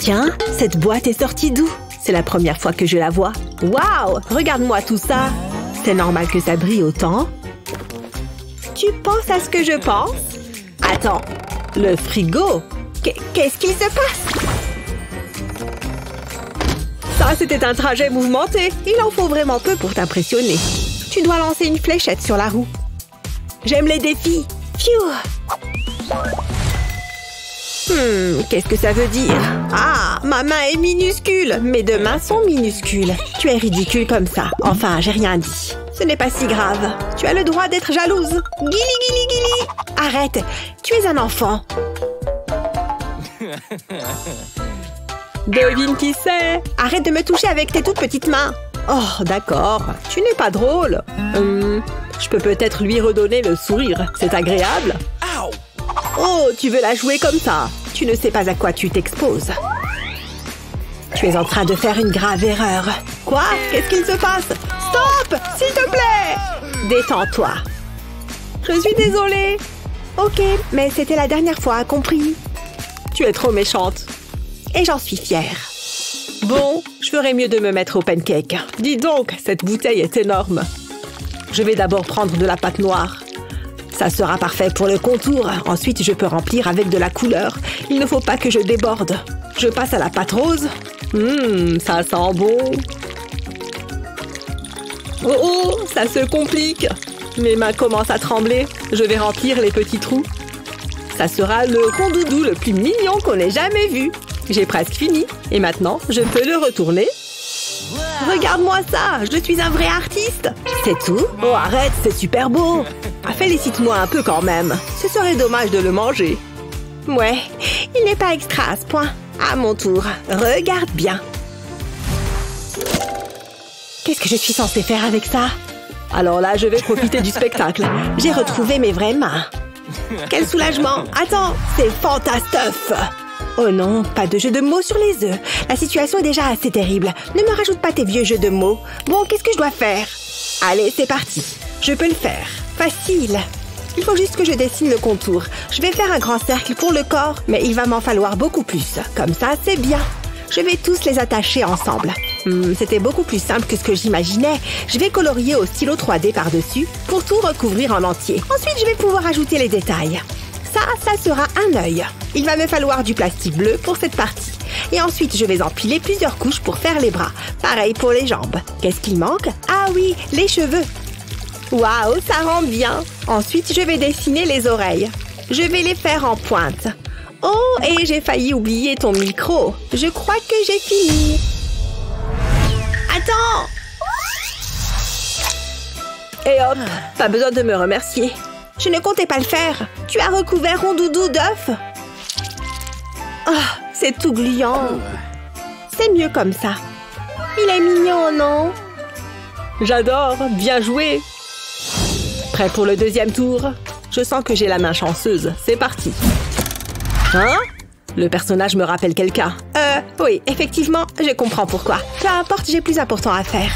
Tiens, cette boîte est sortie d'où? C'est la première fois que je la vois. Waouh! Regarde-moi tout ça! C'est normal que ça brille autant. Tu penses à ce que je pense? Attends, le frigo? Qu'est-ce qu'il se passe? Ça, c'était un trajet mouvementé. Il en faut vraiment peu pour t'impressionner. Tu dois lancer une fléchette sur la roue. J'aime les défis. Pfiou! Qu'est-ce que ça veut dire? Ah, ma main est minuscule. Mes deux mains sont minuscules. Tu es ridicule comme ça. Enfin, j'ai rien dit. Ce n'est pas si grave. Tu as le droit d'être jalouse. Guili, guili, guili. Arrête. Tu es un enfant. Devine qui c'est? Arrête de me toucher avec tes toutes petites mains. Oh, d'accord. Tu n'es pas drôle. Je peux peut-être lui redonner le sourire. C'est agréable. Oh, tu veux la jouer comme ça? Tu ne sais pas à quoi tu t'exposes. Tu es en train de faire une grave erreur. Quoi? Qu'est-ce qu'il se passe? Stop! S'il te plaît! Détends-toi. Je suis désolée. Ok, mais c'était la dernière fois, compris? Tu es trop méchante. Et j'en suis fière. Bon, je ferais mieux de me mettre au pancake. Dis donc, cette bouteille est énorme. Je vais d'abord prendre de la pâte noire. Ça sera parfait pour le contour. Ensuite, je peux remplir avec de la couleur. Il ne faut pas que je déborde. Je passe à la pâte rose. Ça sent bon. Oh, ça se complique. Mes mains commencent à trembler. Je vais remplir les petits trous. Ça sera le rondoudou le plus mignon qu'on ait jamais vu. J'ai presque fini. Et maintenant, je peux le retourner. Regarde-moi ça, je suis un vrai artiste. C'est tout? Oh, arrête, c'est super beau. Ah, félicite-moi un peu quand même. Ce serait dommage de le manger. Ouais, il n'est pas extra à ce point. À mon tour, regarde bien. Qu'est-ce que je suis censée faire avec ça? Alors là, je vais profiter du spectacle. J'ai retrouvé mes vraies mains. Quel soulagement! Attends, c'est fantastuff! Oh non, pas de jeu de mots sur les œufs. La situation est déjà assez terrible. Ne me rajoute pas tes vieux jeux de mots. Bon, qu'est-ce que je dois faire? Allez, c'est parti. Je peux le faire. Facile. Il faut juste que je dessine le contour. Je vais faire un grand cercle pour le corps, mais il va m'en falloir beaucoup plus. Comme ça, c'est bien. Je vais tous les attacher ensemble. C'était beaucoup plus simple que ce que j'imaginais. Je vais colorier au stylo 3D par-dessus pour tout recouvrir en entier. Ensuite, je vais pouvoir ajouter les détails. Ça sera un œil. Il va me falloir du plastique bleu pour cette partie. Et ensuite, je vais empiler plusieurs couches pour faire les bras. Pareil pour les jambes. Qu'est-ce qu'il manque? Ah oui, les cheveux. Waouh, ça rend bien. Ensuite, je vais dessiner les oreilles. Je vais les faire en pointe. Oh, et j'ai failli oublier ton micro. Je crois que j'ai fini. Attends! Et hop, pas besoin de me remercier. Je ne comptais pas le faire. Tu as recouvert Rondoudou d'œufs. Oh, c'est tout gluant. C'est mieux comme ça. Il est mignon, non? J'adore, bien joué. Prêt pour le deuxième tour? Je sens que j'ai la main chanceuse. C'est parti. Hein? Le personnage me rappelle quelqu'un. Oui, effectivement, je comprends pourquoi. Peu importe, j'ai plus important à faire.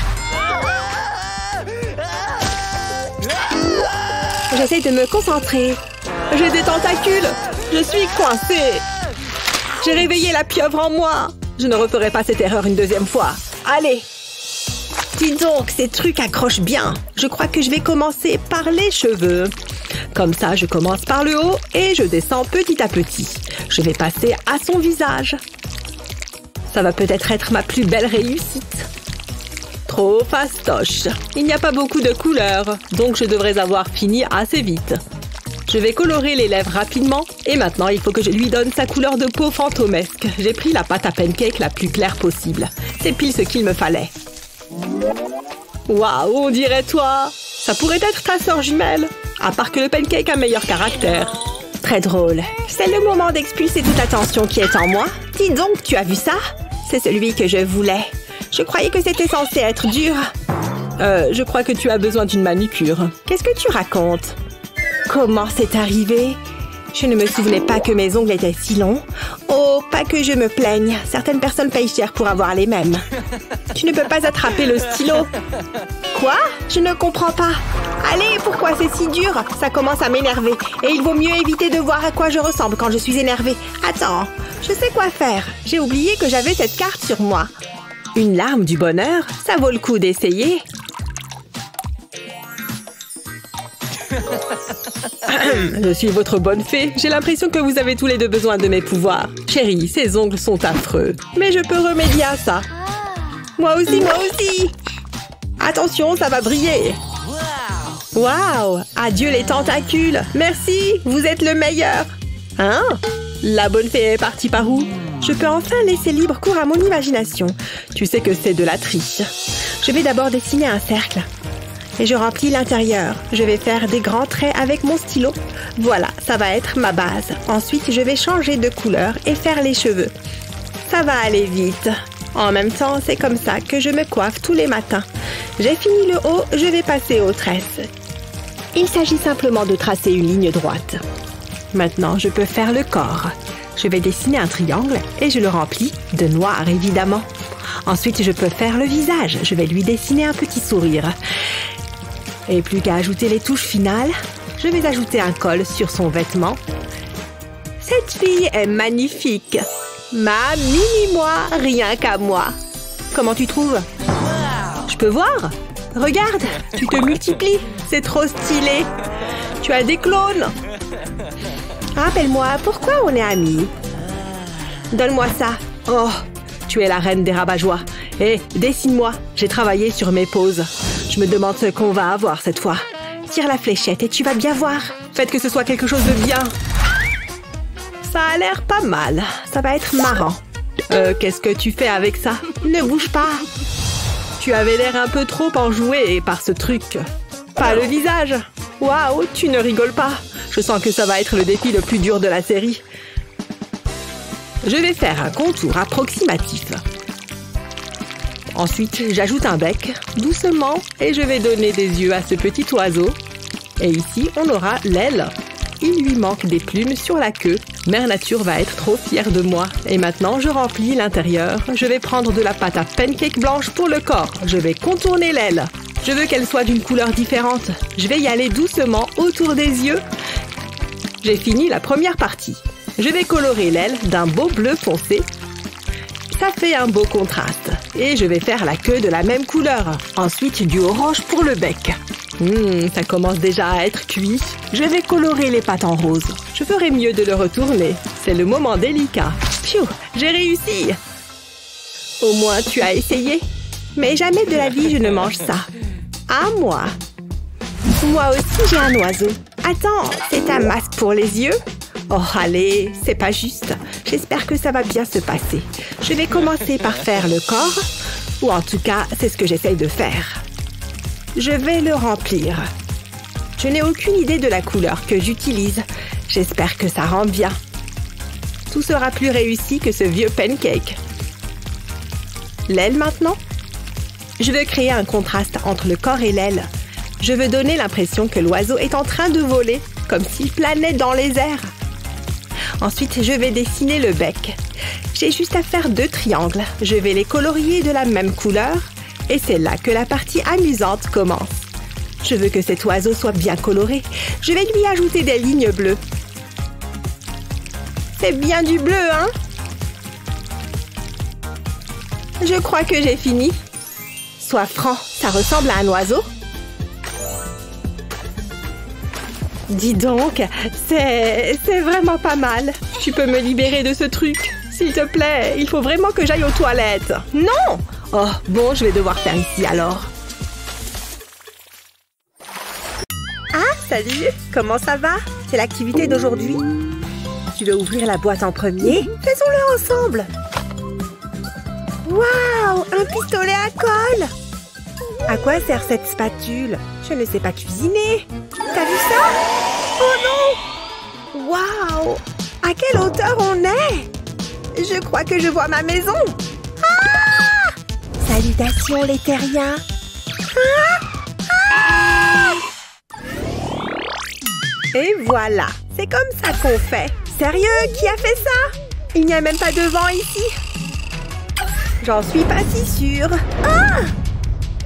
J'essaie de me concentrer. J'ai des tentacules. Je suis coincée. J'ai réveillé la pieuvre en moi. Je ne referai pas cette erreur une deuxième fois. Allez. Dis donc, ces trucs accrochent bien. Je crois que je vais commencer par les cheveux. Comme ça, je commence par le haut et je descends petit à petit. Je vais passer à son visage. Ça va peut-être être ma plus belle réussite. Trop fastoche. Il n'y a pas beaucoup de couleurs, donc je devrais avoir fini assez vite. Je vais colorer les lèvres rapidement et maintenant il faut que je lui donne sa couleur de peau fantomesque. J'ai pris la pâte à pancake la plus claire possible. C'est pile ce qu'il me fallait. Waouh, on dirait toi. Ça pourrait être ta sœur jumelle. À part que le pancake a meilleur caractère. Très drôle. C'est le moment d'expulser toute la tension qui est en moi. Dis donc, tu as vu ça? C'est celui que je voulais. Je croyais que c'était censé être dur. Je crois que tu as besoin d'une manucure. Qu'est-ce que tu racontes? Comment c'est arrivé? Je ne me souvenais pas que mes ongles étaient si longs. Oh, pas que je me plaigne. Certaines personnes payent cher pour avoir les mêmes. Tu ne peux pas attraper le stylo. Quoi? Je ne comprends pas. Allez, pourquoi c'est si dur? Ça commence à m'énerver. Et il vaut mieux éviter de voir à quoi je ressemble quand je suis énervée. Attends, je sais quoi faire. J'ai oublié que j'avais cette carte sur moi. Une larme du bonheur? Ça vaut le coup d'essayer. Je suis votre bonne fée. J'ai l'impression que vous avez tous les deux besoin de mes pouvoirs. Chérie, ces ongles sont affreux. Mais je peux remédier à ça. Moi aussi, moi aussi. Attention, ça va briller. Waouh! Adieu les tentacules. Merci, vous êtes le meilleur. Hein? La bonne fée est partie par où? Je peux enfin laisser libre cours à mon imagination. Tu sais que c'est de la triche. Je vais d'abord dessiner un cercle. Et je remplis l'intérieur. Je vais faire des grands traits avec mon stylo. Voilà, ça va être ma base. Ensuite, je vais changer de couleur et faire les cheveux. Ça va aller vite. En même temps, c'est comme ça que je me coiffe tous les matins. J'ai fini le haut, je vais passer aux tresses. Il s'agit simplement de tracer une ligne droite. Maintenant, je peux faire le corps. Je vais dessiner un triangle et je le remplis de noir, évidemment. Ensuite, je peux faire le visage. Je vais lui dessiner un petit sourire. Et plus qu'à ajouter les touches finales, je vais ajouter un col sur son vêtement. Cette fille est magnifique. Ma mini-moi, rien qu'à moi. Comment tu trouves? Je peux voir? Regarde, tu te multiplies. C'est trop stylé. Tu as des clones. Rappelle-moi, pourquoi on est amis? Donne-moi ça. Oh, tu es la reine des rabat-joie. Hé, dessine-moi. J'ai travaillé sur mes poses. Je me demande ce qu'on va avoir cette fois. Tire la fléchette et tu vas bien voir. Faites que ce soit quelque chose de bien. Ça a l'air pas mal. Ça va être marrant. Qu'est-ce que tu fais avec ça? Ne bouge pas. Tu avais l'air un peu trop enjoué par ce truc. Pas le visage. Waouh, tu ne rigoles pas. Je sens que ça va être le défi le plus dur de la série. Je vais faire un contour approximatif. Ensuite, j'ajoute un bec, doucement, et je vais donner des yeux à ce petit oiseau. Et ici, on aura l'aile. Il lui manque des plumes sur la queue. Mère Nature va être trop fière de moi. Et maintenant, je remplis l'intérieur. Je vais prendre de la pâte à pancake blanche pour le corps. Je vais contourner l'aile. Je veux qu'elle soit d'une couleur différente. Je vais y aller doucement autour des yeux. J'ai fini la première partie. Je vais colorer l'aile d'un beau bleu foncé. Ça fait un beau contraste. Et je vais faire la queue de la même couleur. Ensuite, du orange pour le bec. Ça commence déjà à être cuit. Je vais colorer les pattes en rose. Je ferai mieux de le retourner. C'est le moment délicat. Pfiou, j'ai réussi. Au moins, tu as essayé. Mais jamais de la vie, je ne mange ça. À moi. Moi aussi, j'ai un oiseau. Attends, c'est un masque pour les yeux? Oh, allez, c'est pas juste. J'espère que ça va bien se passer. Je vais commencer par faire le corps. Ou en tout cas, c'est ce que j'essaye de faire. Je vais le remplir. Je n'ai aucune idée de la couleur que j'utilise. J'espère que ça rend bien. Tout sera plus réussi que ce vieux pancake. L'aile maintenant? Je veux créer un contraste entre le corps et l'aile. Je veux donner l'impression que l'oiseau est en train de voler, comme s'il planait dans les airs. Ensuite, je vais dessiner le bec. J'ai juste à faire 2 triangles. Je vais les colorier de la même couleur. Et c'est là que la partie amusante commence. Je veux que cet oiseau soit bien coloré. Je vais lui ajouter des lignes bleues. C'est bien du bleu, hein? Je crois que j'ai fini. Sois franc, ça ressemble à un oiseau? Dis donc, c'est vraiment pas mal. Tu peux me libérer de ce truc? S'il te plaît, il faut vraiment que j'aille aux toilettes. Non! Oh, bon, je vais devoir faire ici alors. Ah, salut! Comment ça va? C'est l'activité d'aujourd'hui. Tu veux ouvrir la boîte en premier? Faisons-le ensemble. Waouh! Un pistolet à colle! À quoi sert cette spatule? Je ne sais pas cuisiner. T'as vu ça? Oh non! Waouh! À quelle hauteur on est? Je crois que je vois ma maison. Ah! Salutations les terriens. Ah! Ah! Et voilà, C'est comme ça qu'on fait. Sérieux, qui a fait ça? Il n'y a même pas de vent ici. J'en suis pas si sûre. Ah!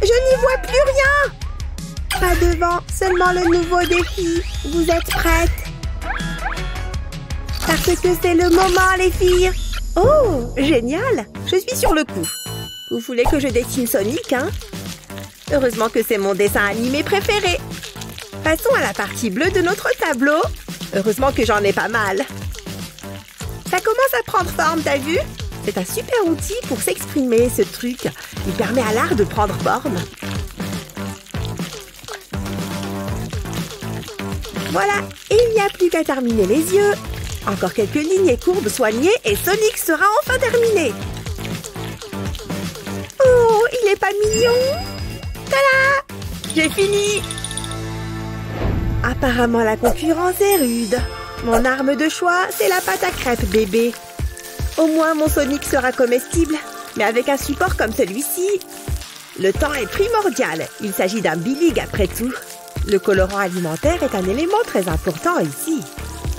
Je n'y vois plus rien. Pas de vent, seulement le nouveau défi. Vous êtes prêtes? Parce que c'est le moment, les filles. Oh, génial. Je suis sur le coup. Vous voulez que je dessine Sonic, hein? Heureusement que c'est mon dessin animé préféré. Passons à la partie bleue de notre tableau. Heureusement que j'en ai pas mal. Ça commence à prendre forme, t'as vu? C'est un super outil pour s'exprimer, ce truc. Il permet à l'art de prendre forme. Voilà, et il n'y a plus qu'à terminer les yeux. Encore quelques lignes et courbes soignées et Sonic sera enfin terminé. Oh, il est pas mignon? Tada! J'ai fini! Apparemment, la concurrence est rude. Mon arme de choix, c'est la pâte à crêpes, bébé. Au moins, mon Sonic sera comestible. Mais avec un support comme celui-ci, le temps est primordial. Il s'agit d'un bilig après tout. Le colorant alimentaire est un élément très important ici.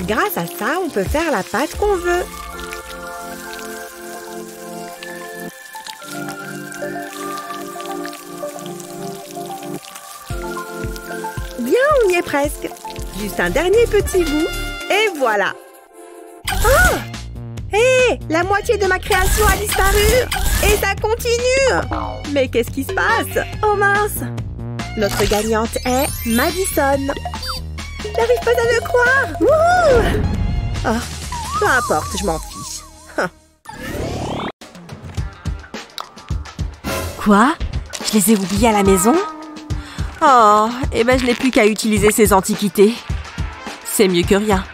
Grâce à ça, on peut faire la pâte qu'on veut. Bien, on y est presque. Juste un dernier petit bout. Et voilà. Oh! Hé! La moitié de ma création a disparu. Et ça continue. Mais qu'est-ce qui se passe? Oh mince! Notre gagnante est Madison. J'arrive pas à le croire. Wouhou! Oh, peu importe, je m'en fiche. Quoi? Je les ai oubliés à la maison? Oh, eh ben je n'ai plus qu'à utiliser ces antiquités. C'est mieux que rien.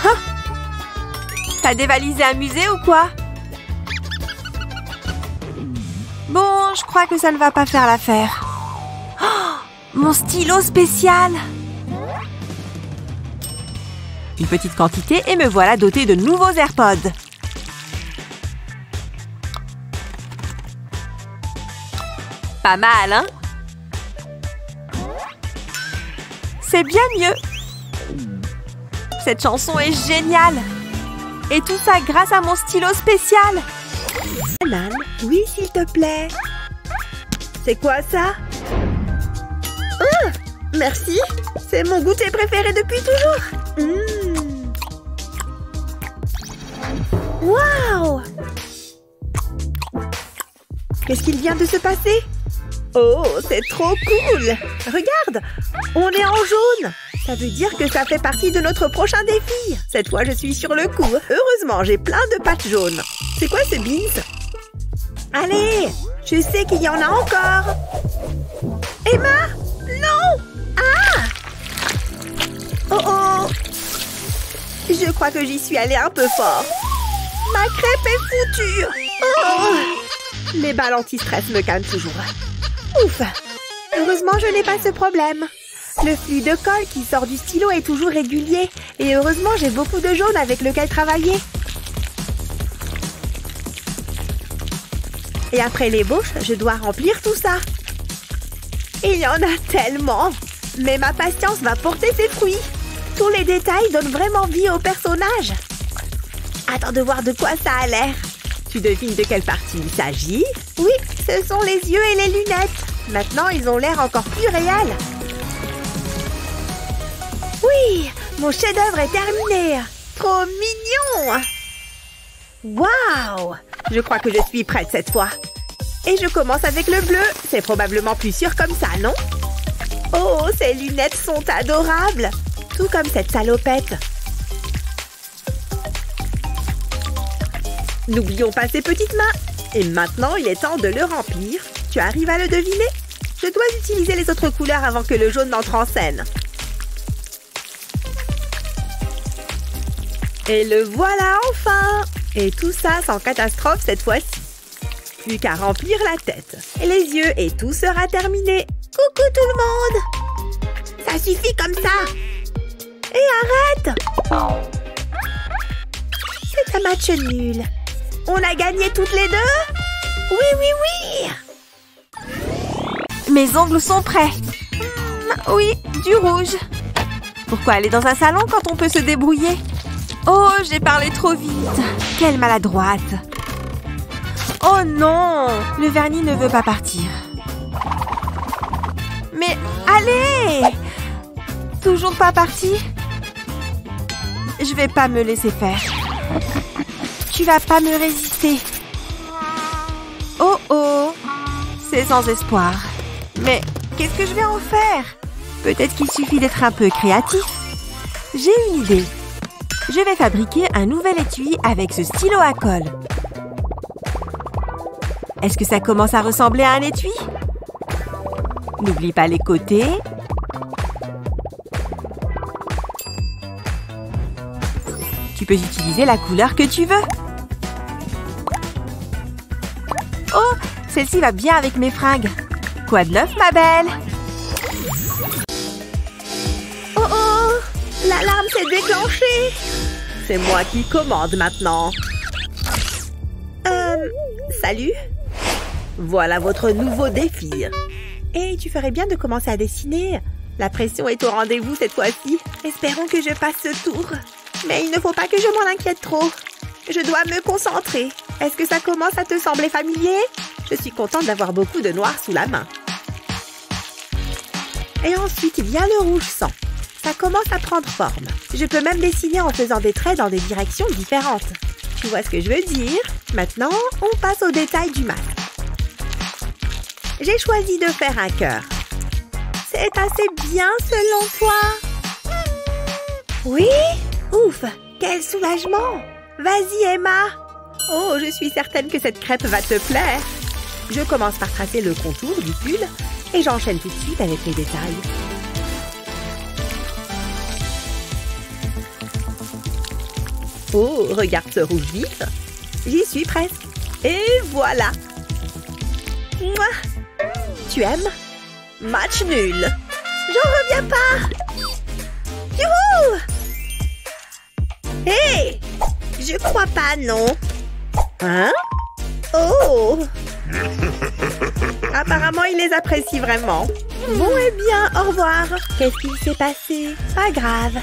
Hein? T'as dévalisé un musée ou quoi? Bon, je crois que ça ne va pas faire l'affaire. Oh, mon stylo spécial! Une petite quantité et me voilà dotée de nouveaux AirPods. Pas mal, hein? C'est bien mieux. Cette chanson est géniale. Et tout ça grâce à mon stylo spécial. Banane, oui, s'il te plaît. C'est quoi ça? Oh, merci. C'est mon goûter préféré depuis toujours. Waouh! Qu'est-ce qu'il vient de se passer? Oh, c'est trop cool! Regarde, on est en jaune. Ça veut dire que ça fait partie de notre prochain défi. Cette fois, je suis sur le coup. Heureusement, j'ai plein de pattes jaunes. C'est quoi ce beans? Allez, je sais qu'il y en a encore. Emma? Non! Ah! Oh oh! Je crois que j'y suis allée un peu fort. Ma crêpe est foutue. Oh! Les balles anti-stress me calment toujours. Ouf! Heureusement, je n'ai pas ce problème. Le flux de colle qui sort du stylo est toujours régulier. Et heureusement, j'ai beaucoup de jaune avec lequel travailler. Et après l'ébauche, je dois remplir tout ça. Il y en a tellement! Mais ma patience va porter ses fruits. Tous les détails donnent vraiment vie au personnage. Attends de voir de quoi ça a l'air. Tu devines de quelle partie il s'agit? Oui, ce sont les yeux et les lunettes. Maintenant, ils ont l'air encore plus réels. Oui, mon chef-d'œuvre est terminé. Trop mignon! Waouh! Je crois que je suis prête cette fois. Et je commence avec le bleu. C'est probablement plus sûr comme ça, non? Oh, ces lunettes sont adorables. Tout comme cette salopette. N'oublions pas ses petites mains. Et maintenant, il est temps de le remplir. Tu arrives à le deviner? Je dois utiliser les autres couleurs avant que le jaune n'entre en scène. Et le voilà enfin! Et tout ça sans catastrophe cette fois-ci. Plus qu'à remplir la tête, et les yeux et tout sera terminé. Coucou tout le monde! Ça suffit comme ça! Et arrête! C'est un match nul. On a gagné toutes les deux? Oui, oui, oui! Mes ongles sont prêts. Oui, du rouge. Pourquoi aller dans un salon quand on peut se débrouiller? Oh, j'ai parlé trop vite. Quelle maladroite. Oh non, le vernis ne veut pas partir. Mais allez! Toujours pas parti? Je vais pas me laisser faire. Tu vas pas me résister. Oh oh, c'est sans espoir. Mais qu'est-ce que je vais en faire? Peut-être qu'il suffit d'être un peu créatif. J'ai une idée. Je vais fabriquer un nouvel étui avec ce stylo à colle. Est-ce que ça commence à ressembler à un étui? N'oublie pas les côtés. Tu peux utiliser la couleur que tu veux. Oh, celle-ci va bien avec mes fringues. Quoi de neuf, ma belle? Oh oh! L'alarme s'est déclenchée! C'est moi qui commande maintenant. Salut? Voilà votre nouveau défi. Et tu ferais bien de commencer à dessiner. La pression est au rendez-vous cette fois-ci. Espérons que je passe ce tour. Mais il ne faut pas que je m'en inquiète trop. Je dois me concentrer. Est-ce que ça commence à te sembler familier? Je suis contente d'avoir beaucoup de noir sous la main. Et ensuite, il y a le rouge sang. Ça commence à prendre forme. Je peux même dessiner en faisant des traits dans des directions différentes. Tu vois ce que je veux dire? Maintenant, on passe au détail du masque. J'ai choisi de faire un cœur. C'est assez bien selon toi? Oui? Ouf! Quel soulagement! Vas-y, Emma! Oh, je suis certaine que cette crêpe va te plaire. Je commence par tracer le contour du pull et j'enchaîne tout de suite avec les détails. Oh, regarde ce rouge vif. J'y suis presque. Et voilà. Mouah. Tu aimes? Match nul. J'en reviens pas. Youhou! Hé! Je crois pas, non. Hein? Oh! Apparemment, il les apprécie vraiment. Bon, eh bien, au revoir. Qu'est-ce qu'il s'est passé? Pas grave.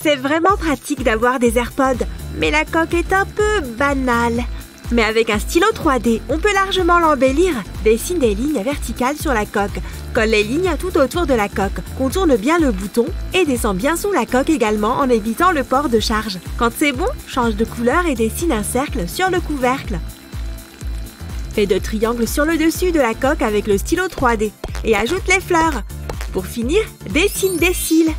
C'est vraiment pratique d'avoir des AirPods, mais la coque est un peu banale. Mais avec un stylo 3D, on peut largement l'embellir. Dessine des lignes verticales sur la coque. Colle les lignes tout autour de la coque. Contourne bien le bouton et descend bien sous la coque également en évitant le port de charge. Quand c'est bon, change de couleur et dessine un cercle sur le couvercle. Fais de triangles sur le dessus de la coque avec le stylo 3D et ajoute les fleurs. Pour finir, dessine des cils.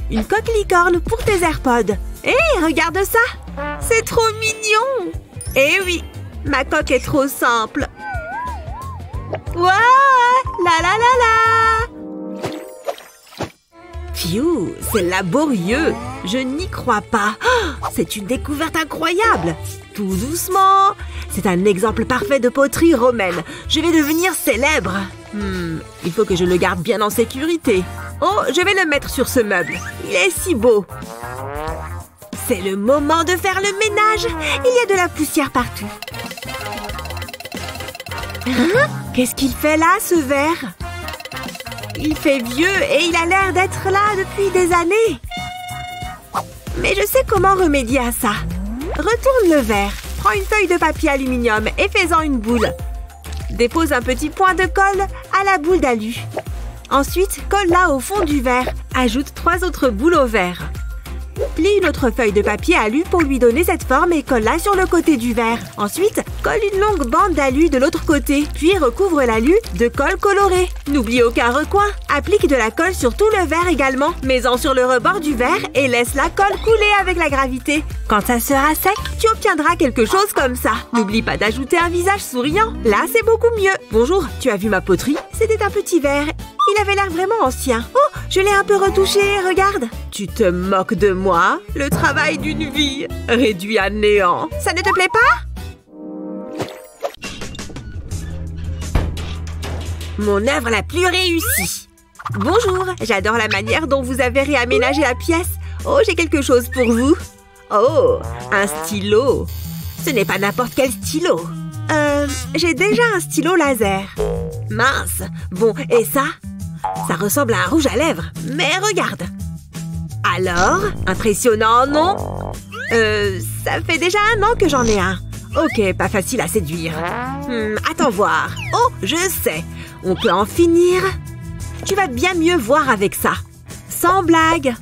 Une coque licorne pour tes AirPods. Hé, regarde ça! C'est trop mignon! Eh oui, ma coque est trop simple. Ouah! La la la la! Pfiou, c'est laborieux. Je n'y crois pas. Oh, c'est une découverte incroyable. Tout doucement. C'est un exemple parfait de poterie romaine. Je vais devenir célèbre. Il faut que je le garde bien en sécurité. Oh, je vais le mettre sur ce meuble. Il est si beau. C'est le moment de faire le ménage. Il y a de la poussière partout. Hein? Qu'est-ce qu'il fait là, ce verre? Il fait vieux et il a l'air d'être là depuis des années. Mais je sais comment remédier à ça. Retourne le verre. Prends une feuille de papier aluminium et fais-en une boule. Dépose un petit point de colle à la boule d'alu. Ensuite, colle-la au fond du verre. Ajoute 3 autres boules au verre. Plie une autre feuille de papier alu pour lui donner cette forme et colle-la sur le côté du verre. Ensuite, colle une longue bande d'alu de l'autre côté, puis recouvre l'alu de colle colorée. N'oublie aucun recoin. Applique de la colle sur tout le verre également. Mets-en sur le rebord du verre et laisse la colle couler avec la gravité. Quand ça sera sec, tu obtiendras quelque chose comme ça. N'oublie pas d'ajouter un visage souriant. Là, c'est beaucoup mieux. Bonjour, tu as vu ma poterie? C'était un petit verre. Il avait l'air vraiment ancien. Oh, je l'ai un peu retouché, regarde. Tu te moques de moi? Le travail d'une vie réduit à néant. Ça ne te plaît pas? Mon œuvre la plus réussie. Bonjour, j'adore la manière dont vous avez réaménagé la pièce. Oh, j'ai quelque chose pour vous. Oh, un stylo. Ce n'est pas n'importe quel stylo. J'ai déjà un stylo laser. Mince. Bon, et ça? Ça ressemble à un rouge à lèvres. Mais regarde. Alors, impressionnant, non? Ça fait déjà 1 an que j'en ai un. Ok, pas facile à séduire. Attends voir. Oh, je sais. On peut en finir. Tu vas bien mieux voir avec ça. Sans blague.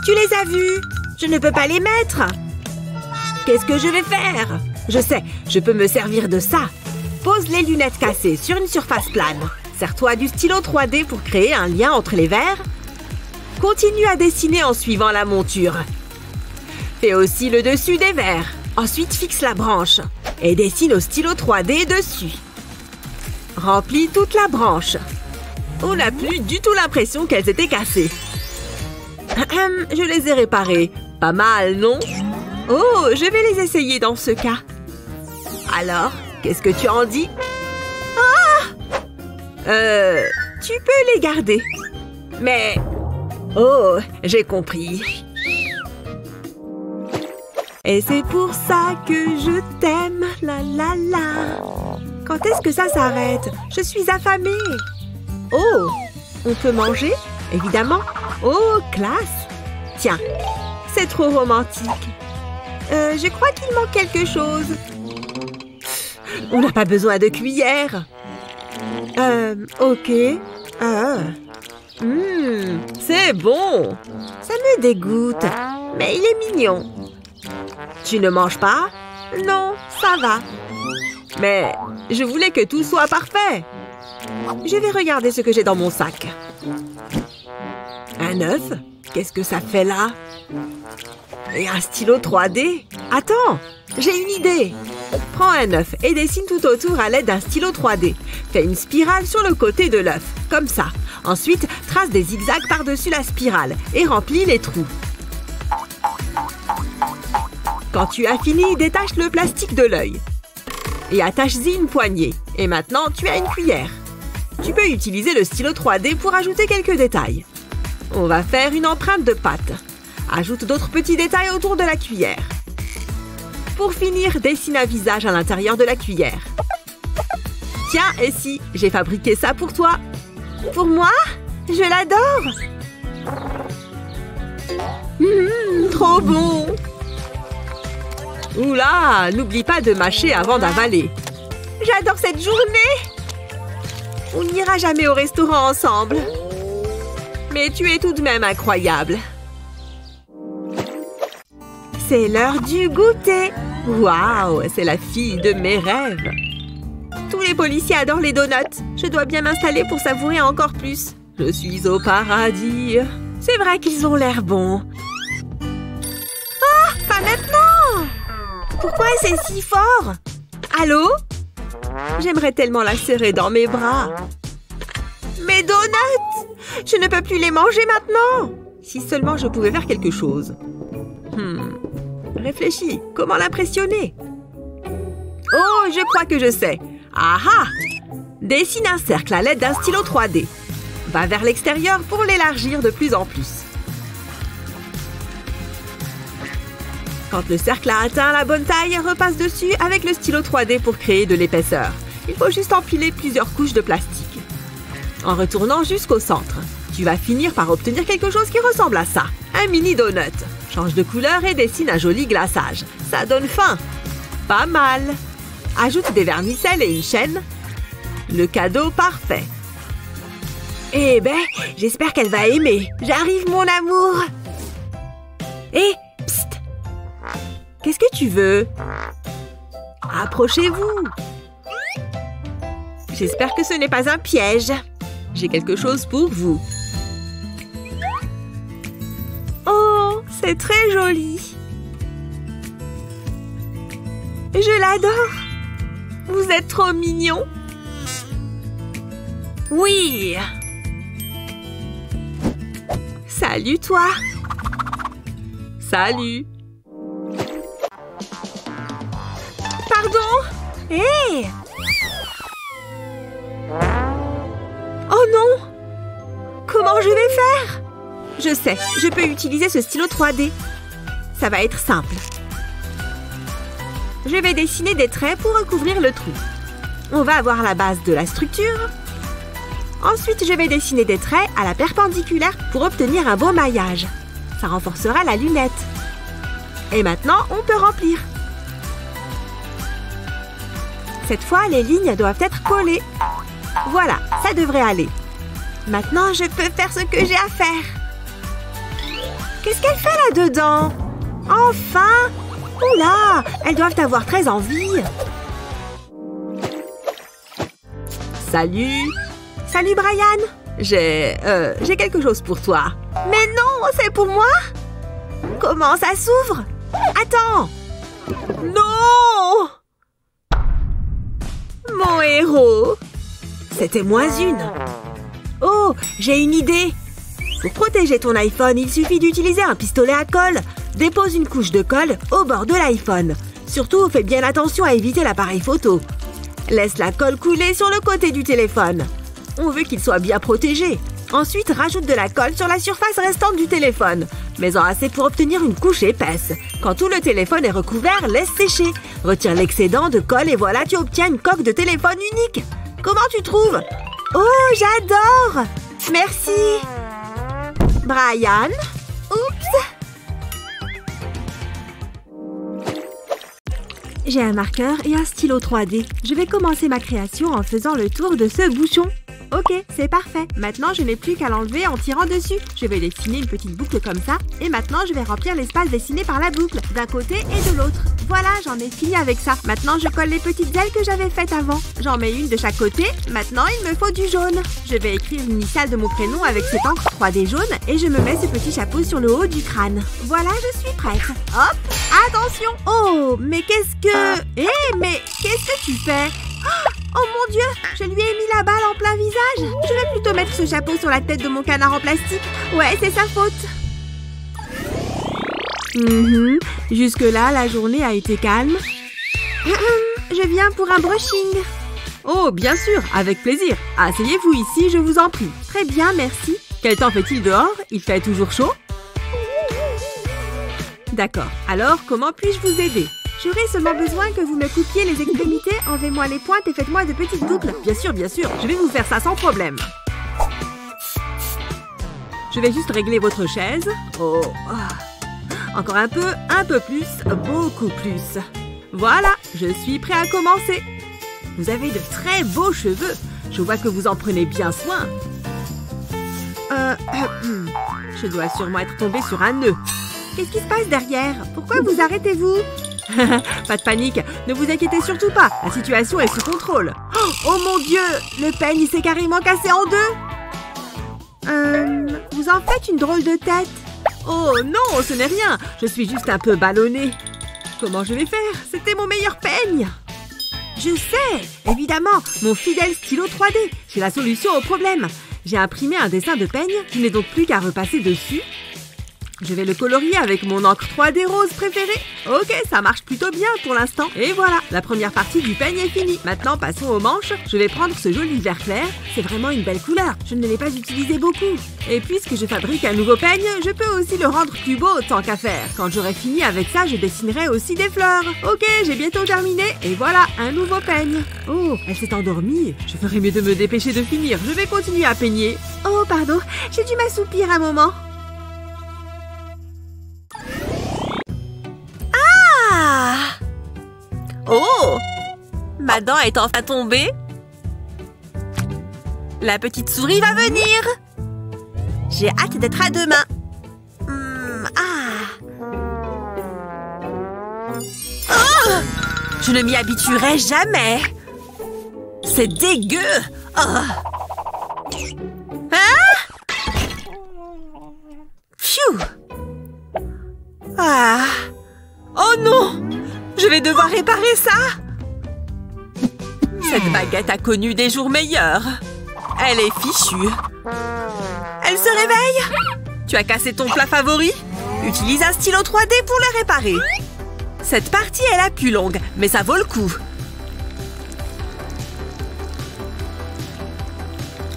Tu les as vus? Je ne peux pas les mettre. Qu'est-ce que je vais faire? Je sais, je peux me servir de ça. Pose les lunettes cassées sur une surface plane. Sers-toi du stylo 3D pour créer un lien entre les verres. Continue à dessiner en suivant la monture. Fais aussi le dessus des verres. Ensuite, fixe la branche. Et dessine au stylo 3D dessus. Remplis toute la branche. On n'a plus du tout l'impression qu'elles étaient cassées. Je les ai réparées. Pas mal, non? Oh, je vais les essayer dans ce cas. Alors, qu'est-ce que tu en dis? Tu peux les garder. Mais... Oh, j'ai compris. Et c'est pour ça que je t'aime, la la la. Quand est-ce que ça s'arrête? Je suis affamée. Oh, on peut manger? Évidemment. Oh, classe. Tiens, c'est trop romantique. Je crois qu'il manque quelque chose. On n'a pas besoin de cuillère. Ok. C'est bon. Ça me dégoûte. Mais il est mignon. Tu ne manges pas? Non, ça va. Mais je voulais que tout soit parfait. Je vais regarder ce que j'ai dans mon sac. Un œuf? Qu'est-ce que ça fait là? Et un stylo 3D? Attends, j'ai une idée. Prends un œuf et dessine tout autour à l'aide d'un stylo 3D. Fais une spirale sur le côté de l'œuf, comme ça. Ensuite, trace des zigzags par-dessus la spirale et remplis les trous. Quand tu as fini, détache le plastique de l'œil. Et attache-y une poignée. Et maintenant, tu as une cuillère. Tu peux utiliser le stylo 3D pour ajouter quelques détails. On va faire une empreinte de pâte. Ajoute d'autres petits détails autour de la cuillère. Pour finir, dessine un visage à l'intérieur de la cuillère. Tiens, et si, j'ai fabriqué ça pour toi. Pour moi? Je l'adore. Trop bon. Oula, n'oublie pas de mâcher avant d'avaler. J'adore cette journée. On n'ira jamais au restaurant ensemble. Mais tu es tout de même incroyable. C'est l'heure du goûter. Waouh, c'est la fille de mes rêves. Tous les policiers adorent les donuts. Je dois bien m'installer pour savourer encore plus. Je suis au paradis. C'est vrai qu'ils ont l'air bons. Ah, pas maintenant! Pourquoi c'est si fort? Allô? J'aimerais tellement la serrer dans mes bras. Mes donuts! Je ne peux plus les manger maintenant! Si seulement je pouvais faire quelque chose. Réfléchis, comment l'impressionner? Oh, je crois que je sais. Ah! Dessine un cercle à l'aide d'un stylo 3D. Va vers l'extérieur pour l'élargir de plus en plus. Quand le cercle a atteint la bonne taille, repasse dessus avec le stylo 3D pour créer de l'épaisseur. Il faut juste empiler plusieurs couches de plastique. En retournant jusqu'au centre, tu vas finir par obtenir quelque chose qui ressemble à ça. Un mini donut. Change de couleur et dessine un joli glaçage. Ça donne faim. Pas mal. Ajoute des vermicelles et une chaîne. Le cadeau parfait. Eh ben, j'espère qu'elle va aimer. J'arrive, mon amour. Hé, psst. Qu'est-ce que tu veux? Approchez-vous. J'espère que ce n'est pas un piège. J'ai quelque chose pour vous. Oh, c'est très joli. Je l'adore. Vous êtes trop mignon. Oui. Salut, toi. Salut. Pardon? Hé! Oh non! Comment je vais faire? Je sais, je peux utiliser ce stylo 3D. Ça va être simple. Je vais dessiner des traits pour recouvrir le trou. On va avoir la base de la structure. Ensuite, je vais dessiner des traits à la perpendiculaire pour obtenir un beau maillage. Ça renforcera la lunette. Et maintenant, on peut remplir. Cette fois, les lignes doivent être collées. Voilà, ça devrait aller. Maintenant, je peux faire ce que j'ai à faire. Qu'est-ce qu'elle fait là-dedans? Enfin! Oula! Elles doivent avoir très envie. Salut! Salut, Brian! J'ai quelque chose pour toi. Mais non, c'est pour moi? Comment ça s'ouvre? Attends! Non! Mon héros! C'était moins une. Oh, j'ai une idée! Pour protéger ton iPhone, il suffit d'utiliser un pistolet à colle. Dépose une couche de colle au bord de l'iPhone. Surtout, fais bien attention à éviter l'appareil photo. Laisse la colle couler sur le côté du téléphone. On veut qu'il soit bien protégé. Ensuite, rajoute de la colle sur la surface restante du téléphone. Mets-en assez pour obtenir une couche épaisse. Quand tout le téléphone est recouvert, laisse sécher. Retire l'excédent de colle et voilà, tu obtiens une coque de téléphone unique. Comment tu trouves? Oh, j'adore! Merci! Brian? Oups! J'ai un marqueur et un stylo 3D. Je vais commencer ma création en faisant le tour de ce bouchon. Ok, c'est parfait. Maintenant, je n'ai plus qu'à l'enlever en tirant dessus. Je vais dessiner une petite boucle comme ça. Et maintenant, je vais remplir l'espace dessiné par la boucle, d'un côté et de l'autre. Voilà, j'en ai fini avec ça. Maintenant, je colle les petites ailes que j'avais faites avant. J'en mets une de chaque côté. Maintenant, il me faut du jaune. Je vais écrire l'initiale de mon prénom avec cette encre 3D jaune et je me mets ce petit chapeau sur le haut du crâne. Voilà, je suis prête. Hop, attention. Oh, mais qu'est-ce que... mais qu'est-ce que tu fais? Oh mon Dieu, je lui ai mis la balle en plein visage. Je vais plutôt mettre ce chapeau sur la tête de mon canard en plastique. Ouais, c'est sa faute. Jusque-là, la journée a été calme. Je viens pour un brushing. Oh, bien sûr, avec plaisir. Asseyez-vous ici, je vous en prie. Très bien, merci. Quel temps fait-il dehors? Il fait toujours chaud? D'accord. Alors, comment puis-je vous aider? J'aurais seulement besoin que vous me coupiez les extrémités, enlevez-moi les pointes et faites-moi de petites boucles. Bien sûr, je vais vous faire ça sans problème. Je vais juste régler votre chaise. Oh, encore un peu plus, beaucoup plus. Voilà, je suis prêt à commencer. Vous avez de très beaux cheveux. Je vois que vous en prenez bien soin. Je dois sûrement être tombée sur un nœud. Qu'est-ce qui se passe derrière? Pourquoi vous arrêtez-vous? Pas de panique, ne vous inquiétez surtout pas. La situation est sous contrôle. Oh mon Dieu, le peigne s'est carrément cassé en deux. Vous en faites une drôle de tête. Oh non, ce n'est rien. Je suis juste un peu ballonnée. Comment je vais faire? C'était mon meilleur peigne. Je sais, évidemment, mon fidèle stylo 3D. J'ai la solution au problème. J'ai imprimé un dessin de peigne. Je n'ai donc plus qu'à repasser dessus. Je vais le colorier avec mon encre 3D rose préférée. Ok, ça marche plutôt bien pour l'instant. Et voilà, la première partie du peigne est finie. Maintenant, passons aux manches. Je vais prendre ce joli vert clair. C'est vraiment une belle couleur. Je ne l'ai pas utilisé beaucoup. Et puisque je fabrique un nouveau peigne, je peux aussi le rendre plus beau tant qu'à faire. Quand j'aurai fini avec ça, je dessinerai aussi des fleurs. Ok, j'ai bientôt terminé. Et voilà, un nouveau peigne. Oh, elle s'est endormie. Je ferais mieux de me dépêcher de finir. Je vais continuer à peigner. Oh, pardon, j'ai dû m'assoupir un moment. Oh! Ma dent est enfin tombée. La petite souris va venir. J'ai hâte d'être à demain. Oh! Je ne m'y habituerai jamais. C'est dégueu. Oh. Hein? Pfiou! Ah! Oh non! Je vais devoir réparer ça. Cette baguette a connu des jours meilleurs. Elle est fichue. Elle se réveille. Tu as cassé ton plat favori? Utilise un stylo 3D pour le réparer. Cette partie est la plus longue, mais ça vaut le coup.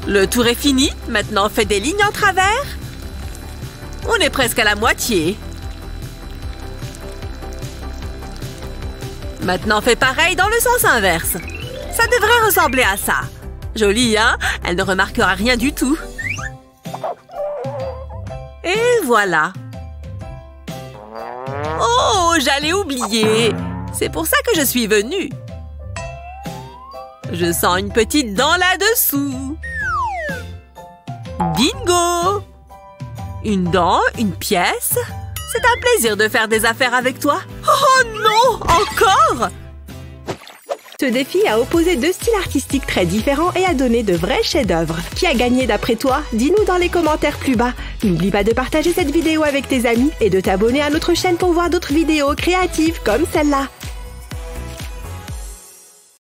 Le tour est fini. Maintenant, fais des lignes en travers. On est presque à la moitié. Maintenant, fais pareil dans le sens inverse. Ça devrait ressembler à ça. Jolie, hein? Elle ne remarquera rien du tout. Et voilà. Oh, j'allais oublier. C'est pour ça que je suis venue. Je sens une petite dent là-dessous. Bingo! Une dent, une pièce. C'est un plaisir de faire des affaires avec toi. Oh non! Encore? Ce défi a opposé deux styles artistiques très différents et a donné de vrais chefs-d'œuvre. Qui a gagné d'après toi? Dis-nous dans les commentaires plus bas. N'oublie pas de partager cette vidéo avec tes amis et de t'abonner à notre chaîne pour voir d'autres vidéos créatives comme celle-là.